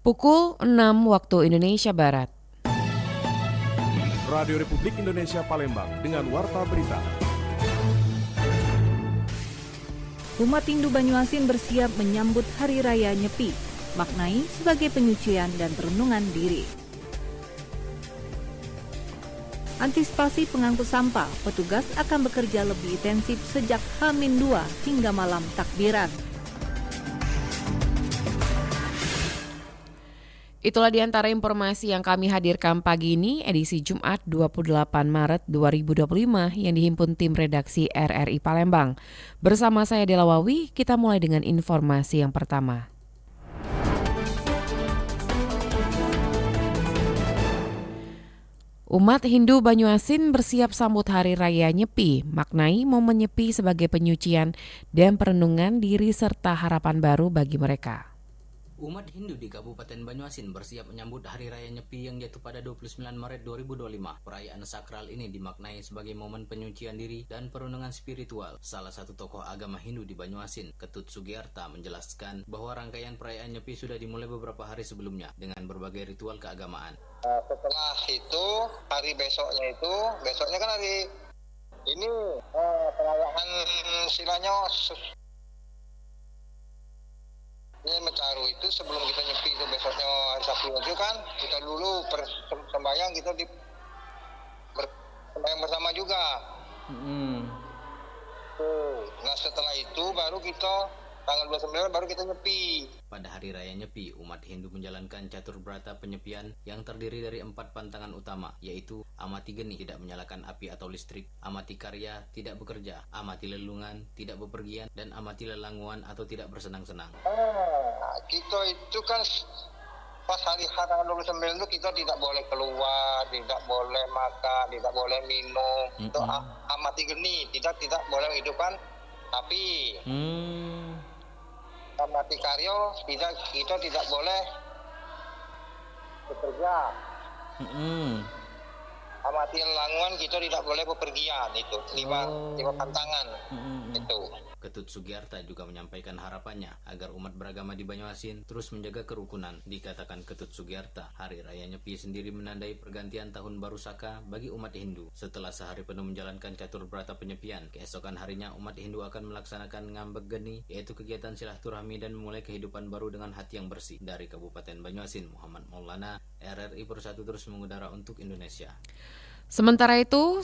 Pukul 6 waktu Indonesia Barat. Radio Republik Indonesia Palembang dengan Warta Berita. Umat Hindu Banyuasin bersiap menyambut Hari Raya Nyepi, maknai sebagai penyucian dan perenungan diri. Antisipasi pengangkut sampah, petugas akan bekerja lebih intensif sejak H-2 hingga malam takbiran. Itulah di antara informasi yang kami hadirkan pagi ini, edisi Jumat 28 Maret 2025 yang dihimpun tim redaksi RRI Palembang. Bersama saya Dela Wawi, kita mulai dengan informasi yang pertama. Umat Hindu Banyuasin bersiap sambut Hari Raya Nyepi, maknai momen Nyepi sebagai penyucian dan perenungan diri serta harapan baru bagi mereka. Umat Hindu di Kabupaten Banyuasin bersiap menyambut Hari Raya Nyepi yang jatuh pada 29 Maret 2025. Perayaan sakral ini dimaknai sebagai momen penyucian diri dan perenungan spiritual. Salah satu tokoh agama Hindu di Banyuasin, Ketut Sugiarta, menjelaskan bahwa rangkaian perayaan Nyepi sudah dimulai beberapa hari sebelumnya dengan berbagai ritual keagamaan. Setelah itu, hari besoknya kan hari ini perayaan silanya ini Metaru itu sebelum kita nyepi itu besoknya hari Sabtu itu kan kita dulu sembahyang kita sembahyang bersama juga. Nah setelah itu baru kita tanggal 29 baru kita nyepi. Pada hari raya Nyepi, umat Hindu menjalankan catur brata penyepian yang terdiri dari 4 pantangan utama, yaitu amati geni tidak menyalakan api atau listrik, amati karya tidak bekerja, amati lelungan tidak bepergian, dan amati lelanguan atau tidak bersenang-senang. Kita itu kan pas hari tanggal 29 itu kita tidak boleh keluar, tidak boleh makan, tidak boleh minum. Itu amati geni, tidak boleh hidupkan api. Amati karya, kita tidak boleh bekerja. Amati lelanguan, kita tidak boleh bepergian. Itu lima pantangan. Itu. Ketut Sugiarta juga menyampaikan harapannya agar umat beragama di Banyuasin terus menjaga kerukunan. Dikatakan Ketut Sugiarta, Hari Raya Nyepi sendiri menandai pergantian tahun baru Saka bagi umat Hindu. Setelah sehari penuh menjalankan catur brata penyepian, keesokan harinya umat Hindu akan melaksanakan ngambek geni, yaitu kegiatan silaturahmi dan memulai kehidupan baru dengan hati yang bersih. Dari Kabupaten Banyuasin, Muhammad Maulana, RRI Persatu terus mengudara untuk Indonesia. Sementara itu,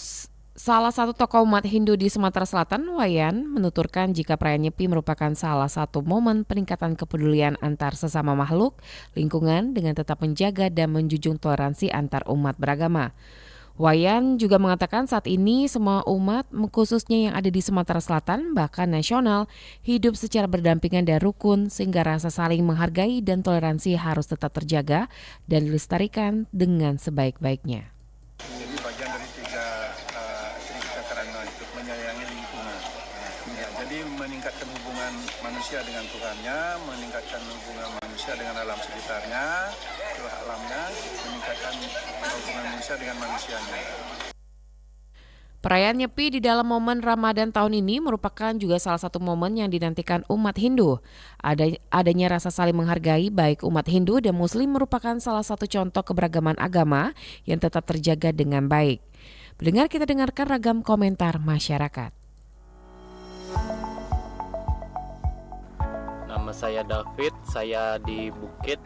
salah satu tokoh umat Hindu di Sumatera Selatan, Wayan, menuturkan jika perayaan Nyepi merupakan salah satu momen peningkatan kepedulian antar sesama makhluk, lingkungan dengan tetap menjaga dan menjunjung toleransi antar umat beragama. Wayan juga mengatakan saat ini semua umat, khususnya yang ada di Sumatera Selatan, bahkan nasional, hidup secara berdampingan dan rukun sehingga rasa saling menghargai dan toleransi harus tetap terjaga dan dilestarikan dengan sebaik-baiknya. Jadi bagian dari tiga karena itu menyayangi lingkungan. Jadi meningkatkan hubungan manusia dengan Tuhannya, meningkatkan hubungan manusia dengan alam sekitarnya, alamnya, meningkatkan hubungan manusia dengan manusianya. Perayaan Nyepi di dalam momen Ramadan tahun ini merupakan juga salah satu momen yang dinantikan umat Hindu. Adanya rasa saling menghargai baik umat Hindu dan Muslim merupakan salah satu contoh keberagaman agama yang tetap terjaga dengan baik. Pendengar, kita dengarkan ragam komentar masyarakat. Nama saya David, saya di Bukit.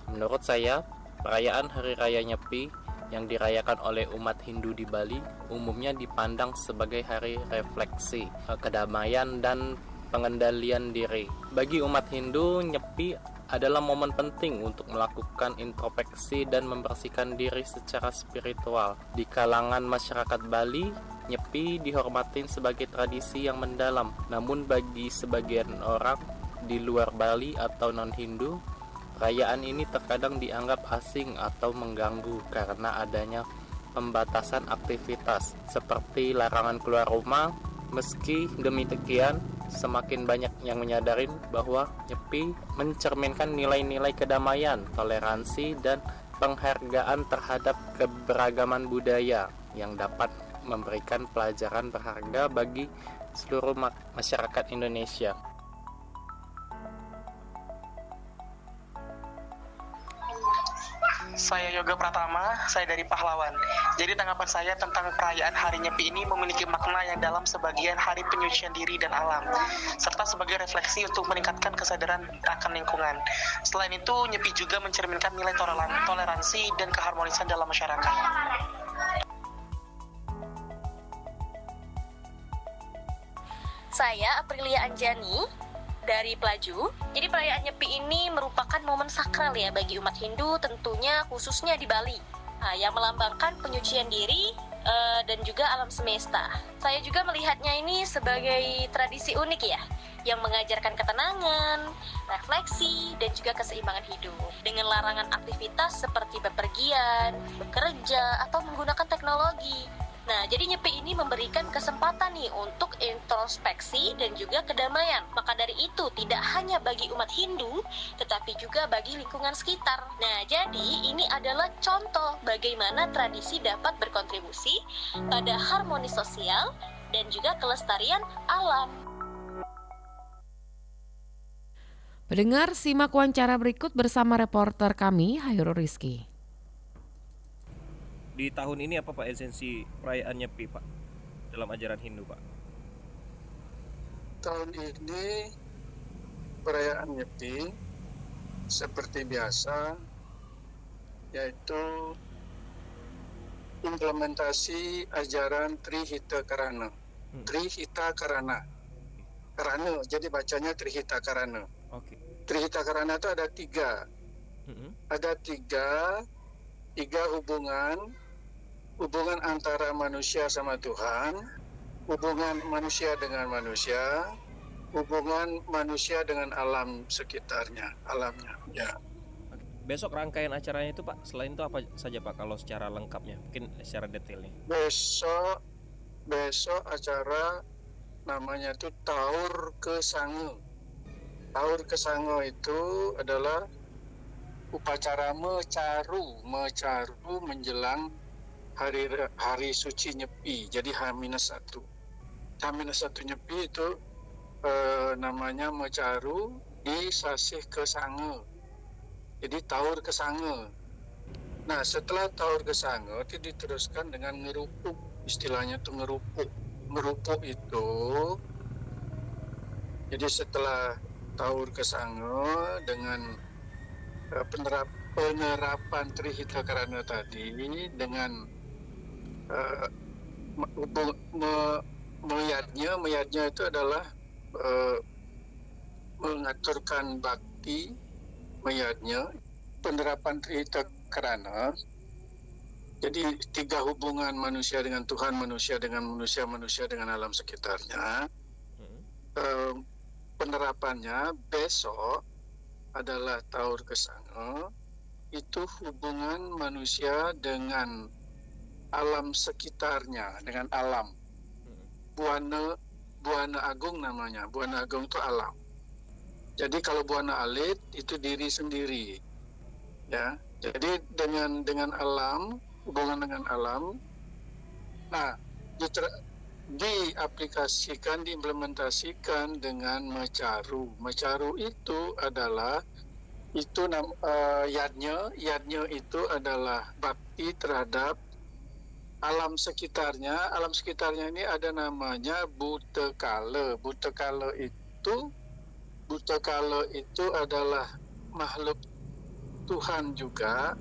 Menurut saya, perayaan Hari Raya Nyepi yang dirayakan oleh umat Hindu di Bali umumnya dipandang sebagai hari refleksi, kedamaian, dan pengendalian diri. Bagi umat Hindu, Nyepi adalah momen penting untuk melakukan introspeksi dan membersihkan diri secara spiritual. Di kalangan masyarakat Bali, Nyepi dihormatin sebagai tradisi yang mendalam. Namun bagi sebagian orang di luar Bali atau non-Hindu, perayaan ini terkadang dianggap asing atau mengganggu karena adanya pembatasan aktivitas seperti larangan keluar rumah. Meski demikian, semakin banyak yang menyadari bahwa Nyepi mencerminkan nilai-nilai kedamaian, toleransi, dan penghargaan terhadap keberagaman budaya yang dapat memberikan pelajaran berharga bagi seluruh masyarakat Indonesia. Saya Yoga Pratama, saya dari Pahlawan. Jadi tanggapan saya tentang perayaan Hari Nyepi ini memiliki makna yang dalam sebagian hari penyucian diri dan alam, serta sebagai refleksi untuk meningkatkan kesadaran akan lingkungan. Selain itu, Nyepi juga mencerminkan nilai toleransi dan keharmonisan dalam masyarakat. Saya Aprilia Anjani dari Pelaju. Jadi perayaan Nyepi ini merupakan momen sakral ya bagi umat Hindu, tentunya khususnya di Bali, yang melambangkan penyucian diri dan juga alam semesta. Saya juga melihatnya ini sebagai tradisi unik ya, yang mengajarkan ketenangan, refleksi, dan juga keseimbangan hidup. Dengan larangan aktivitas seperti bepergian, bekerja, atau menggunakan teknologi. Nah, jadi Nyepi ini memberikan kesempatan nih untuk introspeksi dan juga kedamaian. Maka dari itu, tidak hanya bagi umat Hindu, tetapi juga bagi lingkungan sekitar. Nah, jadi ini adalah contoh bagaimana tradisi dapat berkontribusi pada harmoni sosial dan juga kelestarian alam. Pendengar, simak wawancara berikut bersama reporter kami, Hairul Rizky. Di tahun ini apa Pak esensi perayaan Nyepi Pak dalam ajaran Hindu Pak? Tahun ini perayaan Nyepi seperti biasa, yaitu implementasi ajaran Trihita Karana. Trihita Karana. Karana, jadi bacanya Trihita Karana. Oke. Trihita Karana itu ada tiga. Ada tiga hubungan antara manusia sama Tuhan, hubungan manusia dengan manusia, hubungan manusia dengan alam sekitarnya, alamnya. Ya. Besok rangkaian acaranya itu Pak, selain itu apa saja Pak kalau secara lengkapnya, mungkin secara detailnya? Besok acara namanya itu Taur Kesange. Taur Kesange itu adalah upacara mecaru menjelang hari suci Nyepi, jadi H-1. H-1 Nyepi itu namanya mecaru di Sasih Kesange. Jadi Taur Kesange. Nah, setelah Taur Kesange itu diteruskan dengan ngerupuk, istilahnya itu ngerupuk. Ngerupuk itu jadi setelah Taur Kesange dengan penerapan Trihita Karana tadi dengan meyatnya itu adalah mengaturkan bakti meyatnya, penerapan Trihita Karana. Jadi tiga hubungan manusia dengan Tuhan, manusia dengan manusia, manusia dengan alam sekitarnya. Penerapannya besok adalah Taur Kesange, itu hubungan manusia dengan alam sekitarnya, dengan alam. Buana Agung namanya, Buana Agung itu alam. Jadi kalau Buana Alit itu diri sendiri, ya. Jadi dengan alam, hubungan dengan alam. Nah, diaplikasikan, diimplementasikan dengan mecaru. Mecaru itu adalah yadnya itu adalah bakti terhadap alam sekitarnya. Alam sekitarnya ini ada namanya Butekala. Butekala itu adalah makhluk Tuhan juga,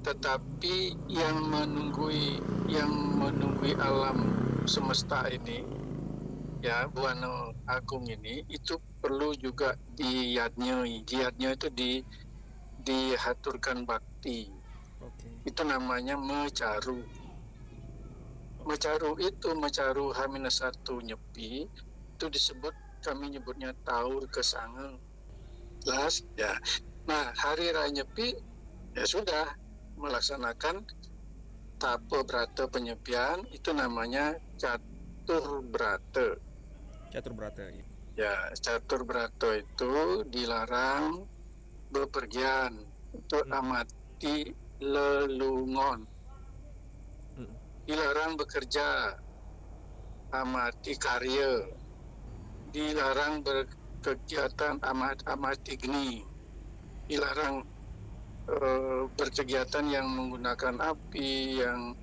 tetapi yang menunggui alam semesta ini, ya, Buana Agung ini, itu perlu juga diyadnyai. Diyadnya itu dihaturkan bakti. Itu namanya mecaru. Mecaru H-1 Nyepi itu disebut, kami nyebutnya Taur Kesange. Jelas ya. Nah, hari raya Nyepi ya sudah melaksanakan Tapa Brata penyepian, itu namanya Catur Brata. Catur Brata ya. Ya, Catur Brata itu dilarang bepergian, itu amati lelungon. Dilarang bekerja, amati karya. Dilarang berkegiatan, amati geni. Dilarang berkegiatan yang menggunakan api, yang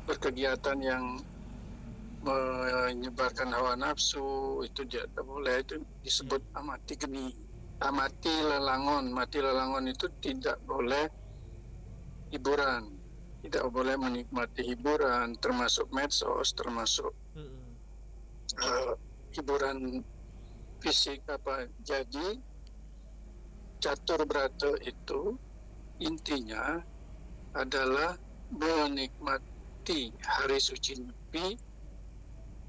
berkegiatan yang menyebarkan hawa nafsu, itu tidak boleh, itu disebut amati geni. Amati lelangon itu tidak boleh hiburan, tidak boleh menikmati hiburan, termasuk medsos, termasuk hiburan fisik apa. Jadi catur brata itu intinya adalah menikmati hari suci Nyepi,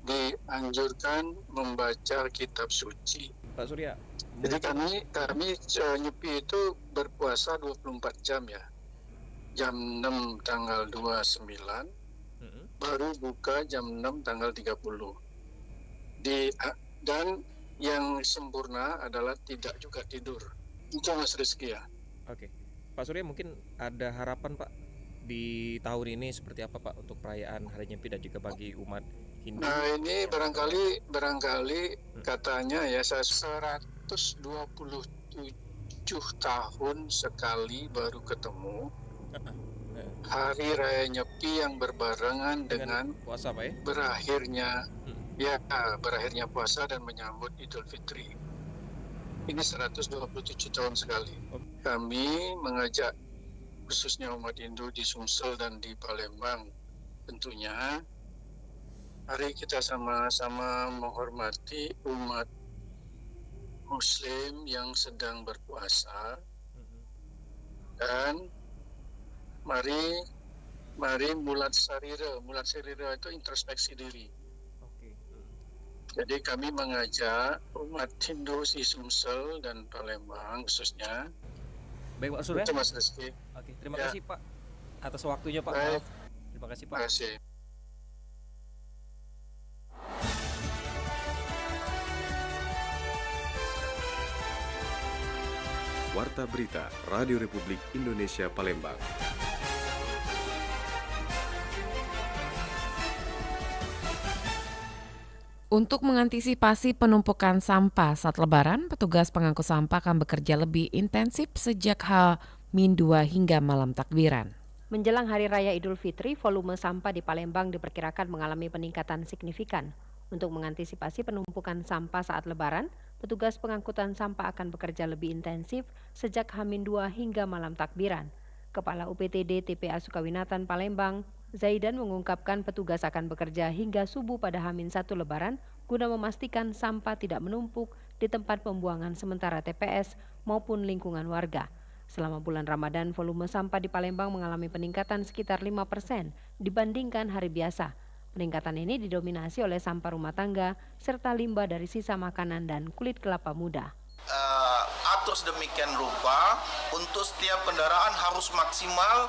dianjurkan membaca kitab suci. Pak Surya. Jadi kami Nyepi itu berpuasa 24 jam ya. Jam 6 tanggal 29, baru buka jam 6 tanggal 30. Dan yang sempurna adalah tidak juga tidur. Itu Mas Rizky ya. Oke. Pak Surya, mungkin ada harapan Pak di tahun ini seperti apa Pak untuk perayaan Hari Nyepi dan juga bagi umat Hindu? Nah ini barangkali katanya ya 127 tahun sekali baru ketemu Hari Raya Nyepi yang berbarengan dengan puasa Pak ya? Berakhirnya puasa dan menyambut Idul Fitri. Ini 127 tahun sekali. Kami mengajak khususnya umat Hindu di Sumsel dan di Palembang, tentunya mari kita sama-sama menghormati umat Muslim yang sedang berpuasa, dan mari mulat sarira itu introspeksi diri. Jadi kami mengajak umat Hindu di Sumsel dan Palembang khususnya. Baik Pak Surya. Itu Mas Rizky. Oke, terima kasih Pak atas waktunya Pak. Baik. Maaf. Terima kasih Pak. Terima kasih. Warta Berita Radio Republik Indonesia Palembang. Untuk mengantisipasi penumpukan sampah saat Lebaran, petugas pengangkut sampah akan bekerja lebih intensif sejak H-2 hingga malam takbiran. Menjelang Hari Raya Idul Fitri, volume sampah di Palembang diperkirakan mengalami peningkatan signifikan. Untuk mengantisipasi penumpukan sampah saat Lebaran, petugas pengangkutan sampah akan bekerja lebih intensif sejak H-2 hingga malam takbiran. Kepala UPTD TPA Sukawinatan Palembang, Zaidan mengungkapkan petugas akan bekerja hingga subuh pada H-1 Lebaran guna memastikan sampah tidak menumpuk di tempat pembuangan sementara TPS maupun lingkungan warga. Selama bulan Ramadan, volume sampah di Palembang mengalami peningkatan sekitar 5% dibandingkan hari biasa. Peningkatan ini didominasi oleh sampah rumah tangga serta limbah dari sisa makanan dan kulit kelapa muda. Atur sedemikian rupa untuk setiap kendaraan harus maksimal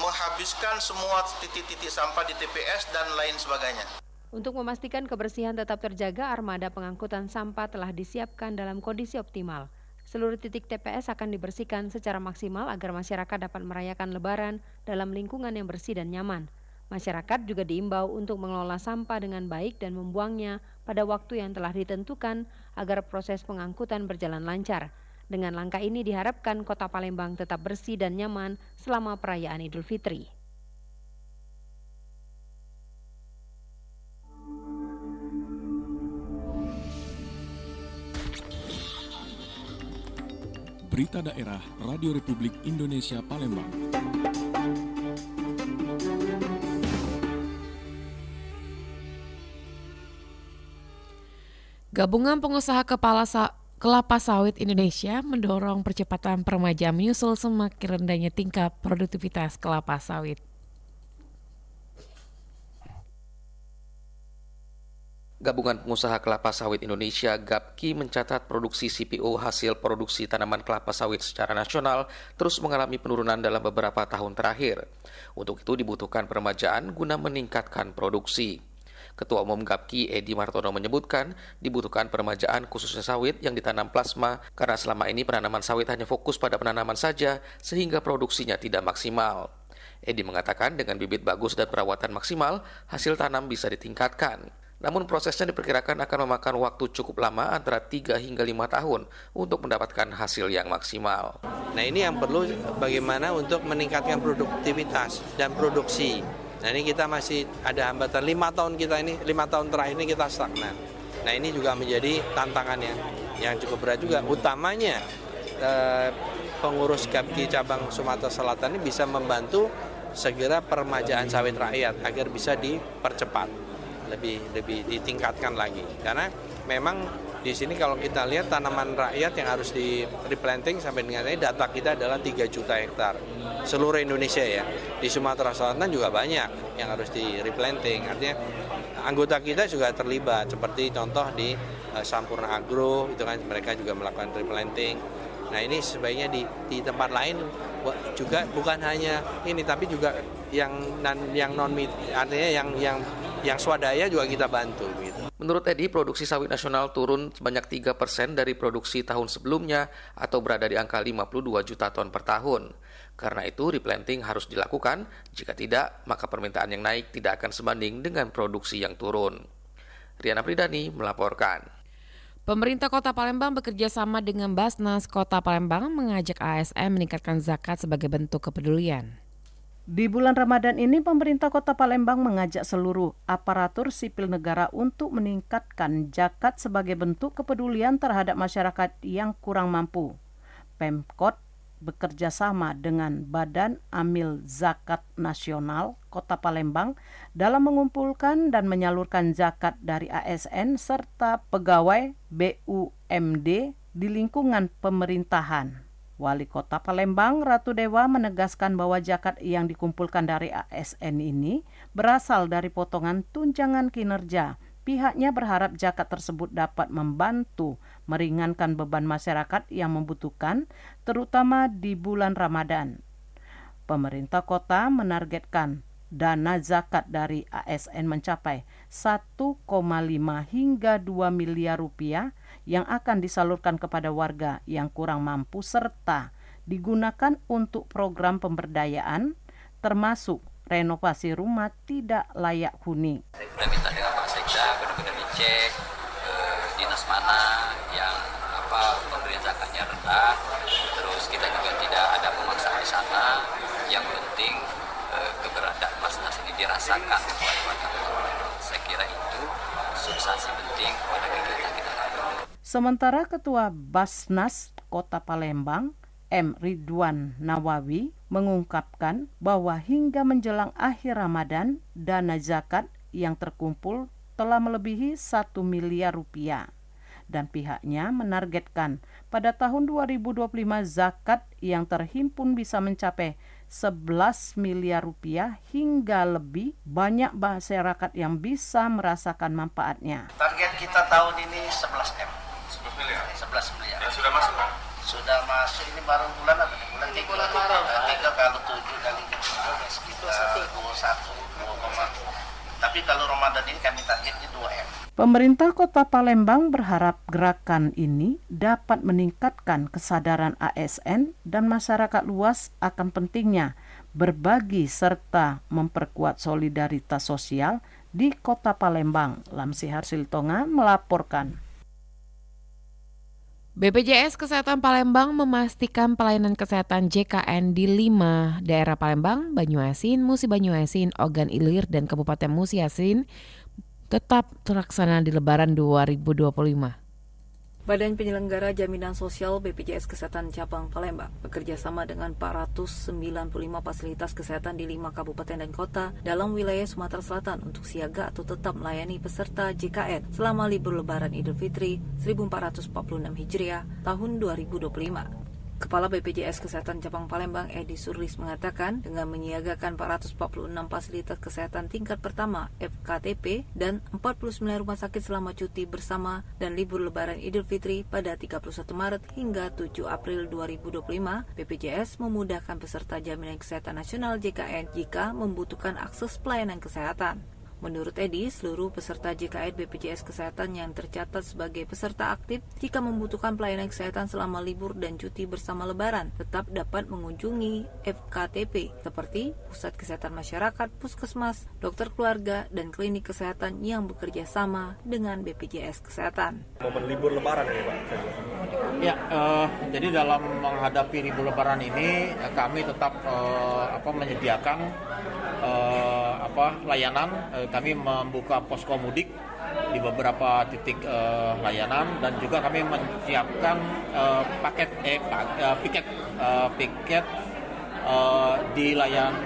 menghabiskan semua titik-titik sampah di TPS dan lain sebagainya. Untuk memastikan kebersihan tetap terjaga, armada pengangkutan sampah telah disiapkan dalam kondisi optimal. Seluruh titik TPS akan dibersihkan secara maksimal agar masyarakat dapat merayakan Lebaran dalam lingkungan yang bersih dan nyaman. Masyarakat juga diimbau untuk mengelola sampah dengan baik dan membuangnya pada waktu yang telah ditentukan agar proses pengangkutan berjalan lancar. Dengan langkah ini diharapkan Kota Palembang tetap bersih dan nyaman selama perayaan Idul Fitri. Berita Daerah Radio Republik Indonesia Palembang. Gabungan Pengusaha Kelapa Sawit Indonesia mendorong percepatan peremajaan menyusul semakin rendahnya tingkat produktivitas kelapa sawit. Gabungan Pengusaha Kelapa Sawit Indonesia (GAPKI) mencatat produksi CPO hasil produksi tanaman kelapa sawit secara nasional terus mengalami penurunan dalam beberapa tahun terakhir. Untuk itu dibutuhkan peremajaan guna meningkatkan produksi. Ketua Umum GAPKI Edi Martono menyebutkan dibutuhkan peremajaan khususnya sawit yang ditanam plasma karena selama ini penanaman sawit hanya fokus pada penanaman saja sehingga produksinya tidak maksimal. Edi mengatakan dengan bibit bagus dan perawatan maksimal, hasil tanam bisa ditingkatkan. Namun prosesnya diperkirakan akan memakan waktu cukup lama antara 3 hingga 5 tahun untuk mendapatkan hasil yang maksimal. Nah ini yang perlu bagaimana untuk meningkatkan produktivitas dan produksi. Nah ini kita masih ada hambatan 5 tahun terakhir ini kita stagnan. Nah ini juga menjadi tantangan yang cukup berat juga. Utamanya pengurus GAPKI cabang Sumatera Selatan ini bisa membantu segera peremajaan sawit rakyat agar bisa dipercepat. Lebih ditingkatkan lagi karena memang di sini kalau kita lihat tanaman rakyat yang harus di replanting sampai dengan ini data kita adalah 3 juta hektar seluruh Indonesia ya. Di Sumatera Selatan juga banyak yang harus di replanting, artinya anggota kita juga terlibat seperti contoh di Sampurna Agro itu kan mereka juga melakukan replanting. Nah ini sebaiknya di tempat lain juga bukan hanya ini tapi juga yang non artinya yang swadaya juga kita bantu gitu. Menurut Edi, produksi sawit nasional turun sebanyak 3% dari produksi tahun sebelumnya atau berada di angka 52 juta ton per tahun. Karena itu replanting harus dilakukan, jika tidak maka permintaan yang naik tidak akan sebanding dengan produksi yang turun. Riana Pridani melaporkan. Pemerintah Kota Palembang bekerja sama dengan Basnas Kota Palembang mengajak ASN meningkatkan zakat sebagai bentuk kepedulian. Di bulan Ramadan ini, pemerintah Kota Palembang mengajak seluruh aparatur sipil negara untuk meningkatkan zakat sebagai bentuk kepedulian terhadap masyarakat yang kurang mampu. Pemkot bekerja sama dengan Badan Amil Zakat Nasional Kota Palembang dalam mengumpulkan dan menyalurkan zakat dari ASN serta pegawai BUMD di lingkungan pemerintahan. Wali Kota Palembang, Ratu Dewa, menegaskan bahwa zakat yang dikumpulkan dari ASN ini berasal dari potongan tunjangan kinerja. Pihaknya berharap zakat tersebut dapat membantu meringankan beban masyarakat yang membutuhkan, terutama di bulan Ramadan. Pemerintah kota menargetkan dana zakat dari ASN mencapai 1,5 hingga 2 miliar rupiah yang akan disalurkan kepada warga yang kurang mampu serta digunakan untuk program pemberdayaan termasuk renovasi rumah tidak layak huni. Kita minta dengan Pak Sekda benar-benar dicek dinas mana yang pemberian zakatnya rendah, terus kita juga tidak ada pemaksaan di sana. Yang penting keberadaan Basnas ini dirasakan oleh warga. Saya kira itu substansi penting pada kegiatan kita lakukan. Sementara Ketua Basnas Kota Palembang, M. Ridwan Nawawi, mengungkapkan bahwa hingga menjelang akhir Ramadan, dana zakat yang terkumpul telah melebihi 1 miliar rupiah. Dan pihaknya menargetkan pada tahun 2025 zakat yang terhimpun bisa mencapai 11 miliar rupiah hingga lebih banyak masyarakat yang bisa merasakan manfaatnya. Target kita tahun ini 11 M. 11 miliar? 11 miliar. Ya, sudah masuk Pak? Sudah masuk, ini baru bulan apa? Bulan 3. Bulan Maret. 3 kalau 7 kali kecil sekitar 21. Tapi kalau Ramadan ini kami targetnya 2M. Pemerintah Kota Palembang berharap gerakan ini dapat meningkatkan kesadaran ASN dan masyarakat luas akan pentingnya berbagi serta memperkuat solidaritas sosial di Kota Palembang. Lamsihar Siltonga melaporkan. BPJS Kesehatan Palembang memastikan pelayanan kesehatan JKN di 5 daerah Palembang, Banyuasin, Musi Banyuasin, Ogan Ilir, dan Kabupaten Musi Asin tetap terlaksana di Lebaran 2025. Badan Penyelenggara Jaminan Sosial BPJS Kesehatan Cabang Palembang bekerja sama dengan 495 fasilitas kesehatan di 5 kabupaten dan kota dalam wilayah Sumatera Selatan untuk siaga atau tetap melayani peserta JKN selama libur Lebaran Idul Fitri 1446 Hijriah tahun 2025. Kepala BPJS Kesehatan Cabang Palembang Edi Surlis mengatakan dengan menyiagakan 446 fasilitas kesehatan tingkat pertama FKTP dan 49 rumah sakit selama cuti bersama dan libur Lebaran Idul Fitri pada 31 Maret hingga 7 April 2025, BPJS memudahkan peserta Jaminan Kesehatan Nasional JKN jika membutuhkan akses pelayanan kesehatan. Menurut Edi, seluruh peserta JKN BPJS Kesehatan yang tercatat sebagai peserta aktif jika membutuhkan pelayanan kesehatan selama libur dan cuti bersama Lebaran tetap dapat mengunjungi FKTP seperti Pusat Kesehatan Masyarakat, Puskesmas, dokter keluarga, dan klinik kesehatan yang bekerja sama dengan BPJS Kesehatan. Momen libur Lebaran ya Pak? Ya, jadi dalam menghadapi libur Lebaran ini kami tetap menyediakan layanan. Kami membuka posko mudik di beberapa titik layanan dan juga kami menyiapkan piket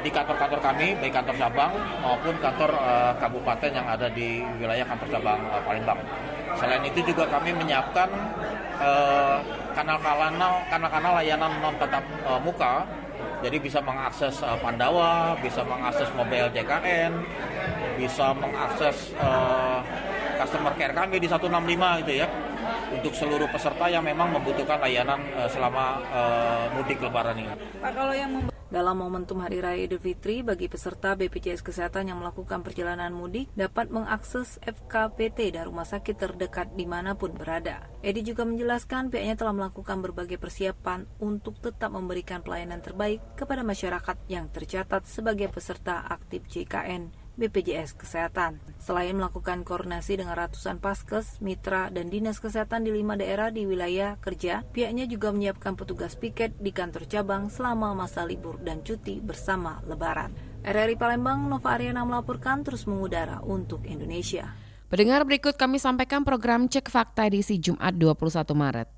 di kantor-kantor kami, baik kantor cabang maupun kantor kabupaten yang ada di wilayah kantor cabang Palembang. Selain itu juga kami menyiapkan kanal-kanal layanan non tatap muka. Jadi bisa mengakses Pandawa, bisa mengakses mobile JKN, bisa mengakses customer care kami di 165 gitu ya, untuk seluruh peserta yang memang membutuhkan layanan selama mudik Lebaran ini. Pak, kalau yang dalam momentum Hari Raya Idul Fitri, bagi peserta BPJS Kesehatan yang melakukan perjalanan mudik dapat mengakses FKPT dan rumah sakit terdekat dimanapun berada. Edi juga menjelaskan pihaknya telah melakukan berbagai persiapan untuk tetap memberikan pelayanan terbaik kepada masyarakat yang tercatat sebagai peserta aktif JKN BPJS Kesehatan. Selain melakukan koordinasi dengan ratusan paskes, mitra, dan dinas kesehatan di 5 daerah di wilayah kerja, pihaknya juga menyiapkan petugas piket di kantor cabang selama masa libur dan cuti bersama Lebaran. RRI Palembang, Nova Ariana melaporkan, terus mengudara untuk Indonesia. Pendengar, berikut kami sampaikan program Cek Fakta edisi Jumat 21 Maret.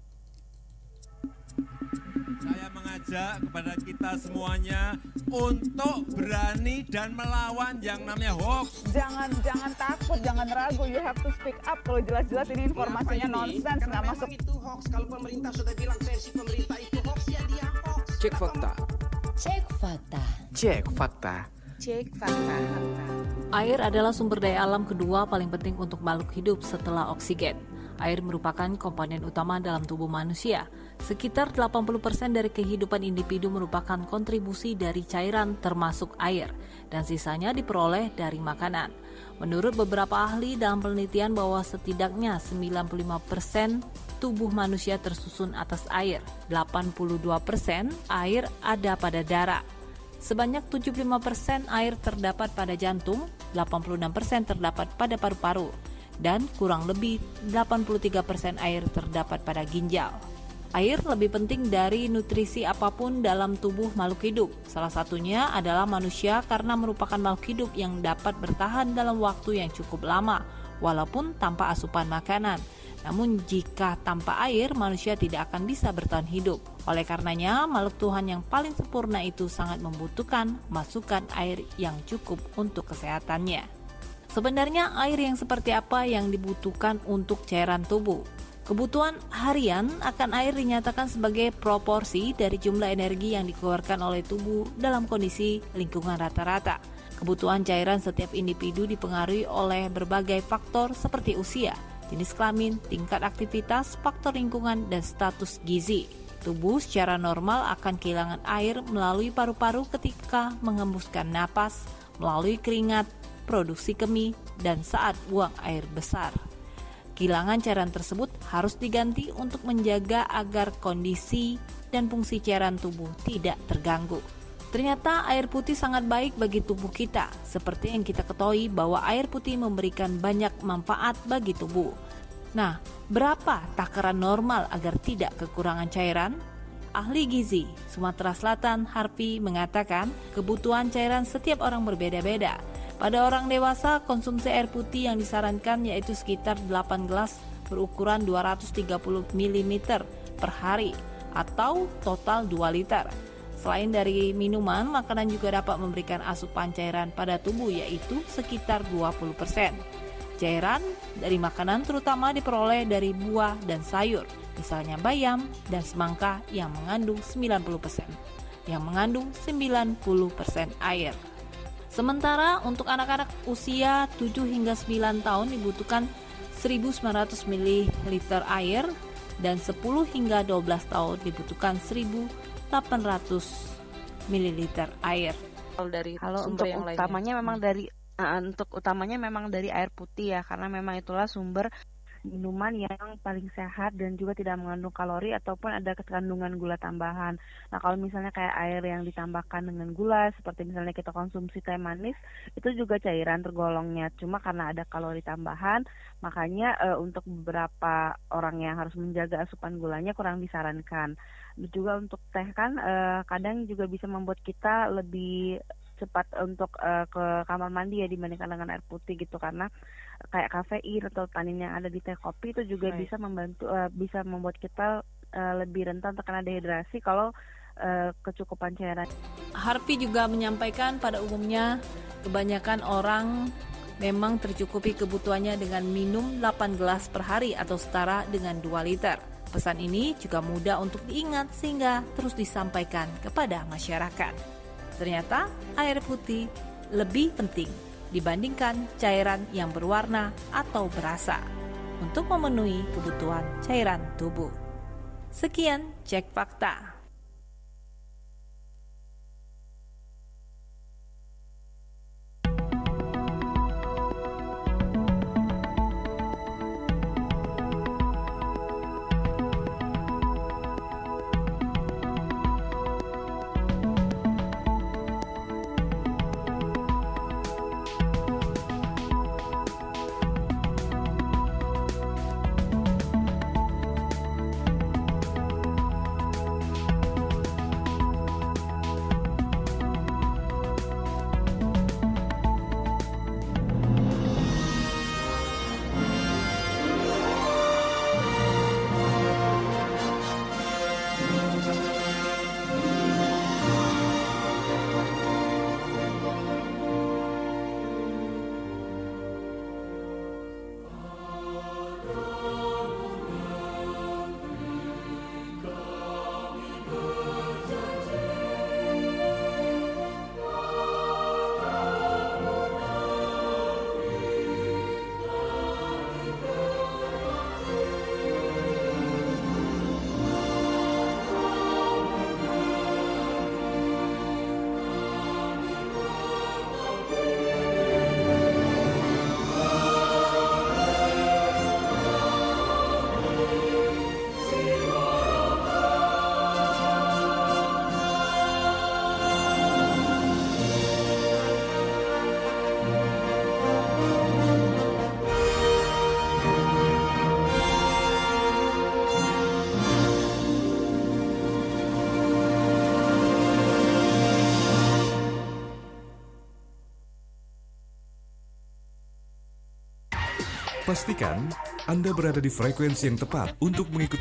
Saya mengajak kepada kita semuanya untuk berani dan melawan yang namanya hoax. Jangan takut, jangan ragu, you have to speak up. Kalau jelas-jelas ini informasinya nonsens, nggak masuk. Itu hoax, kalau pemerintah sudah bilang versi pemerintah itu hoax, ya dia hoax. Cek fakta. Cek fakta. Cek fakta. Cek fakta. Air adalah sumber daya alam kedua paling penting untuk makhluk hidup setelah oksigen. Air merupakan komponen utama dalam tubuh manusia. Sekitar 80% dari kehidupan individu merupakan kontribusi dari cairan termasuk air, dan sisanya diperoleh dari makanan. Menurut beberapa ahli, dalam penelitian bahwa setidaknya 95% tubuh manusia tersusun atas air, 82% air ada pada darah. Sebanyak 75% air terdapat pada jantung, 86% terdapat pada paru-paru, dan kurang lebih 83% air terdapat pada ginjal. Air lebih penting dari nutrisi apapun dalam tubuh makhluk hidup. Salah satunya adalah manusia karena merupakan makhluk hidup yang dapat bertahan dalam waktu yang cukup lama, walaupun tanpa asupan makanan. Namun jika tanpa air, manusia tidak akan bisa bertahan hidup. Oleh karenanya, makhluk Tuhan yang paling sempurna itu sangat membutuhkan masukan air yang cukup untuk kesehatannya. Sebenarnya air yang seperti apa yang dibutuhkan untuk cairan tubuh? Kebutuhan harian akan air dinyatakan sebagai proporsi dari jumlah energi yang dikeluarkan oleh tubuh dalam kondisi lingkungan rata-rata. Kebutuhan cairan setiap individu dipengaruhi oleh berbagai faktor seperti usia, jenis kelamin, tingkat aktivitas, faktor lingkungan, dan status gizi. Tubuh secara normal akan kehilangan air melalui paru-paru ketika mengembuskan napas, melalui keringat, produksi kemih, dan saat buang air besar. Kehilangan cairan tersebut harus diganti untuk menjaga agar kondisi dan fungsi cairan tubuh tidak terganggu. Ternyata air putih sangat baik bagi tubuh kita, seperti yang kita ketahui bahwa air putih memberikan banyak manfaat bagi tubuh. Nah, berapa takaran normal agar tidak kekurangan cairan? Ahli gizi Sumatera Selatan Harvey mengatakan kebutuhan cairan setiap orang berbeda-beda. Pada orang dewasa, konsumsi air putih yang disarankan yaitu sekitar 8 gelas berukuran 230 ml per hari atau total 2 liter. Selain dari minuman, makanan juga dapat memberikan asupan cairan pada tubuh yaitu sekitar 20%. Cairan dari makanan terutama diperoleh dari buah dan sayur, misalnya bayam dan semangka yang mengandung 90% air. Sementara untuk anak-anak usia 7 hingga 9 tahun dibutuhkan 1.900 ml air dan 10 hingga 12 tahun dibutuhkan 1.800 ml air. Kalau untuk utamanya memang dari Untuk utamanya memang dari air putih ya, karena memang itulah sumber minuman yang paling sehat dan juga tidak mengandung kalori ataupun ada kandungan gula tambahan. Nah, kalau misalnya kayak air yang ditambahkan dengan gula, seperti misalnya kita konsumsi teh manis, itu juga cairan tergolongnya. Cuma karena ada kalori tambahan, makanya untuk beberapa orang yang harus menjaga asupan gulanya kurang disarankan. Dan juga untuk teh kan kadang juga bisa membuat kita lebih cepat untuk ke kamar mandi ya dibandingkan dengan air putih gitu, karena kayak kafein atau tanin yang ada di teh kopi itu juga bisa membantu bisa membuat kita lebih rentan terkena dehidrasi kalau kecukupan cairan. Harvey juga menyampaikan pada umumnya kebanyakan orang memang tercukupi kebutuhannya dengan minum 8 gelas per hari atau setara dengan 2 liter. Pesan ini juga mudah untuk diingat sehingga terus disampaikan kepada masyarakat. Ternyata air putih lebih penting dibandingkan cairan yang berwarna atau berasa untuk memenuhi kebutuhan cairan tubuh. Sekian Cek Fakta. Pastikan Anda berada di frekuensi yang tepat untuk mengikuti